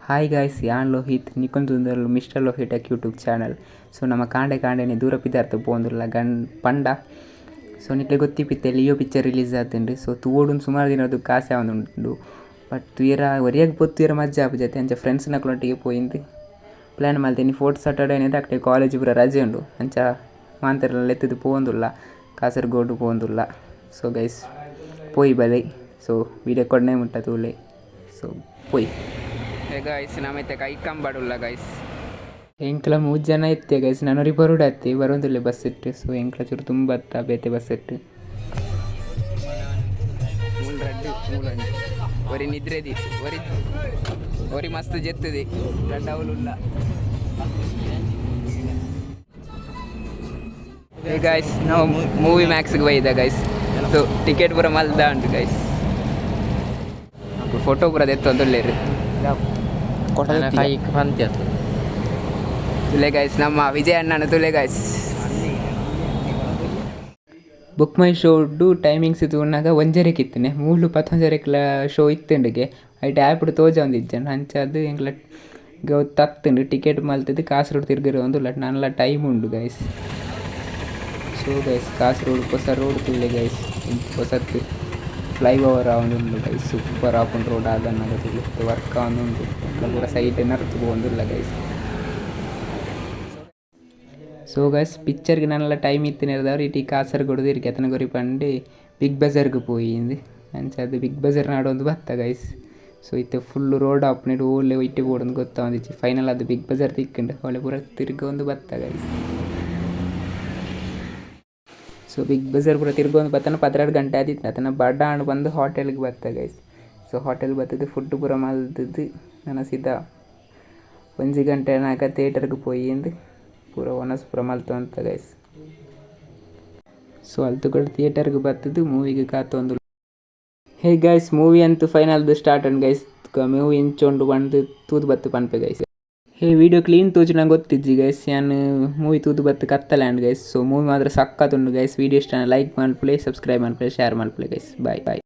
Hi guys, ಯಾನ್ ಲೋಹಿತ್ ನಿಕೊಂದು mister Lohith YouTube channel. So ನಮ್ಮ ಕಾಂಡೆ ದೂರ ಪಿದಾರ್ಥ ಪೋಂದುಲ್ಲ ಪಂಡ. ಸೊ ನಿಟ್ಲೆ ಗೊತ್ತಿಪ್ಪಿತ್ತೆ ಲಿಯೋ ಪಿಕ್ಚರ್ ರಿಲೀಸ್ ಆತುಂಡು. ಸೊ ತೂವೋಡು ಸುಮಾರು ದಿನದ್ದು ಕಾಸೆ ಆವೊಂದುಂಡು. ಬಟ್ ತುಯರ ಒರಿಯಾಗಿ ಪೊತ್ತು ಮಜ್ಜಾ ಆಪುಜತೆ ಅಂಚ ಫ್ರೆಂಡ್ಸ್ ನಕ್ಲೊಟ್ಟಿಗೆ ಪೋಯಿಂದು ಪ್ಲ್ಯಾನ್ ಮಲ್ತೇನೆ. 4th Saturday ಅಕ್ಟೆ ಕಾಲೇಜ್ ಪೂರ ರಜೆ ಉಂಡು ಅಂಚ ಮಾಂತೆರೆಲ್ಲ ಎತ್ತದು ಪೋಂದುಲ್ಲ, ಕಾಸರಗೋಡು ಪೋಂದುಲ್ಲ. ಸೊ ಗೈಸ್ ಪೋಯಿ ಬಲೆ. ಸೊ ವೀಡಿಯೋ ಕೊಡ್ನೆ ಮುಟ್ಟ ತೂಲೆ. ಸೊ ಪೋಯಿ ಗೈಸ್ ನಮ್ಮೈತೆ ಕೈಕಂಬಡುಲ್ಲ ಗೈಸ್. ಎಂಕ್ಲ 3 ಜನ ಇತ್ತೆ ಗೈಸ್. ನಾನು ಬರೋಡು ಹತ್ತಿ ಬರೋದಿಲ್ಲ ಬಸ್ ಇಟ್ಟು. ಸೊ ಎಂಕ್ಲ ಚೂರು ತುಂಬ ಹತ್ತ ಬೇತೆ ಬಸ್ ಇಟ್ಟು ಒರಿ ನಿದ್ರೆದಿ ಒರಿ ಮಸ್ತ್ ಜೆತ್ತದೆ ರಡ್ಡ ಅವಲುಲ್ಲ. ಗೈಸ್ ನಾವು ಮೂವಿ ಮ್ಯಾಕ್ಸ್ಗೆ ಬೈದ ಗೈಸ್. ಸೊ ಟಿಕೆಟ್ ಪೂರ ಮಲ್ದ ಉಂಟು ಗೈಸ್. ಫೋಟೋ ಪೂರ ಎತ್ತೊಂದುಲ್ಲೇರು ತುಲೆ ಗೈಸ್. ನಮ್ಮ ವಿಜಯ ಅಣ್ಣನ ತುಲೆ ಗೈಸ್. ಬುಕ್ ಮೈ ಶೋಡು ಟೈಮಿಂಗ್ಸ್ ಇದು ಉನ್ನಾಗ ಒಂಜರೆಗೆ ಇತ್ತನೆ 3:11 ಶೋ ಇತ್ತುಂಡಿಗೆ ಐಟ್ ಆ್ಯಪ್ ತೋಜ ಒಂದಿಜ್ಜನ ಅಂಚದು ಎಂಗ್ಲ ತತ್ತುಂಡು ಟಿಕೆಟ್ ಮಲ್ತದ್ದು ಕಾಸರಗೋಡು ತಿರ್ಗಿರೋ ಒಂದು ನನ್ಲ ಟೈಮ್ ಉಂಡು ಗೈಸ್. ಸೊ ಗೈಸ್ ಕಾಸರಗೋಡು ಹೊಸ ರೋಡ್ ತುಳ್ಳೆ ಗೈಸ್. ಹೊಸತ್ತು ಫ್ಲೈ ಓವರ್ ಆವೊಂದುಂಡು ಗೈಸ್. ಸೂಪರ್ ಆಪುಂಡು ರೋಡ್ ಆದನ್ನಾಗ ತುಳ್ಳಿ ವರ್ಕ್ ಆವೊಂದುಂಡು ಪೂರ ಸೈಡ್ ನರ್ತು ಪೋಂದುಲ್ಲ ಗೈಸ್. ಸೊ ಗೈಸ್ ಪಿಕ್ಚರ್ಗೆ ನನ್ನೆಲ್ಲ ಟೈಮ್ ಇತ್ತಿನದವ್ರು ಇಟ್ಟು ಕಾಸರಗೋಡು ಇರ್ಕೆ ಅತನ ಗೊರಿ ಪಂಡು ಬಿಗ್ ಬಜಾರ್ಗೆ ಪೋಯಿಂದು ಅಂಚದು ಬಿಗ್ ಬಜಾರ್ ನಾಡೊಂದು ಬತ್ತ ಗೈಸ್. ಸೊ ಇತ್ತೆ ಫುಲ್ಲು ರೋಡ್ ಆಪ್ನಿಟ್ಟು ಓಲೆ ಇಟ್ಟು ಬೋಡೊಂದು ಗೊತ್ತಾವಂದಿಚ್ಚಿ. ಫೈನಲ್ ಅದು ಬಿಗ್ ಬಜಾರ್ ತಿಕ್ಕೊಂಡು ಅವಳೆ ಪೂರ ತಿರ್ಗೊಂದು ಬತ್ತ ಗೈಸ್. ಸೊ ಬಿಗ್ ಬಜಾರ್ ಪೂರ ತಿರ್ಗೊಂದು ಬತ್ತನ 12 ಗಂಟೆ ಆದಿತ್ತು. ಅದನ್ನು ಬಡ್ಡ ಹಣ್ಣು ಬಂದು ಹೋಟೆಲ್ಗೆ ಬತ್ತ ಗೈಸ್. ಸೊ ಹೋಟೆಲ್ ಬತ್ತದು ಫುಡ್ ಪೂರ ಮಲ್ತದ್ದು ನಾನು ಸೀದಾ 1 ಗಂಟೆ ನಾಗ ಥಿಯೇಟರ್ಗೆ ಪೋಯಿಂದು ಪೂರ ಒನಸ್ ಪೂರ ಮಲ್ತು ಅಂತ ಗೈಸ್. ಸೊ ಅಲ್ತುಕೊಂಡು ಥಿಯೇಟರ್ಗೆ ಬತ್ತದು ಮೂವಿಗೆ ಕಾತೊಂದು. ಹೇ ಗೈಸ್ ಮೂವಿ ಅಂತೂ ಫೈನಲ್ದು ಸ್ಟಾರ್ಟ್ ಉಂಡು ಗೈಸ್. ಮೂವಿ ಇಂಚೊಂಡು ಬಂದು ತೂದು ಬತ್ತು ಪನ್ಪೆ ಗೈಸ್. ಹೇ ವಿಡಿಯೋ ಕ್ಲೀನ್ ತೂಜು ನಂಗೆ ಗೊತ್ತಿಜ್ಜಿ ಗೈಸ್. ನಾನು ಮೂವಿ ತೂದು ಬತ್ತು ಕತ್ತಲ್ಯಾಂಡ್ ಗೈಸ್. ಸೊ ಮೂವಿ ಮಾತ್ರ ಸಕ್ಕತ್ತುಂಡು ಗೈಸ್. ವಿಡಿಯೋ ಇಷ್ಟ ಲೈಕ್ ಮಲ್ಪಲೆ, ಸಬ್ಸ್ಕ್ರೈಬ್ ಮಲ್ಪಲೆ, ಶೇರ್ ಮಲ್ಪಲೆ ಗೈಸ್. ಬಾಯ್ ಬಾಯ್.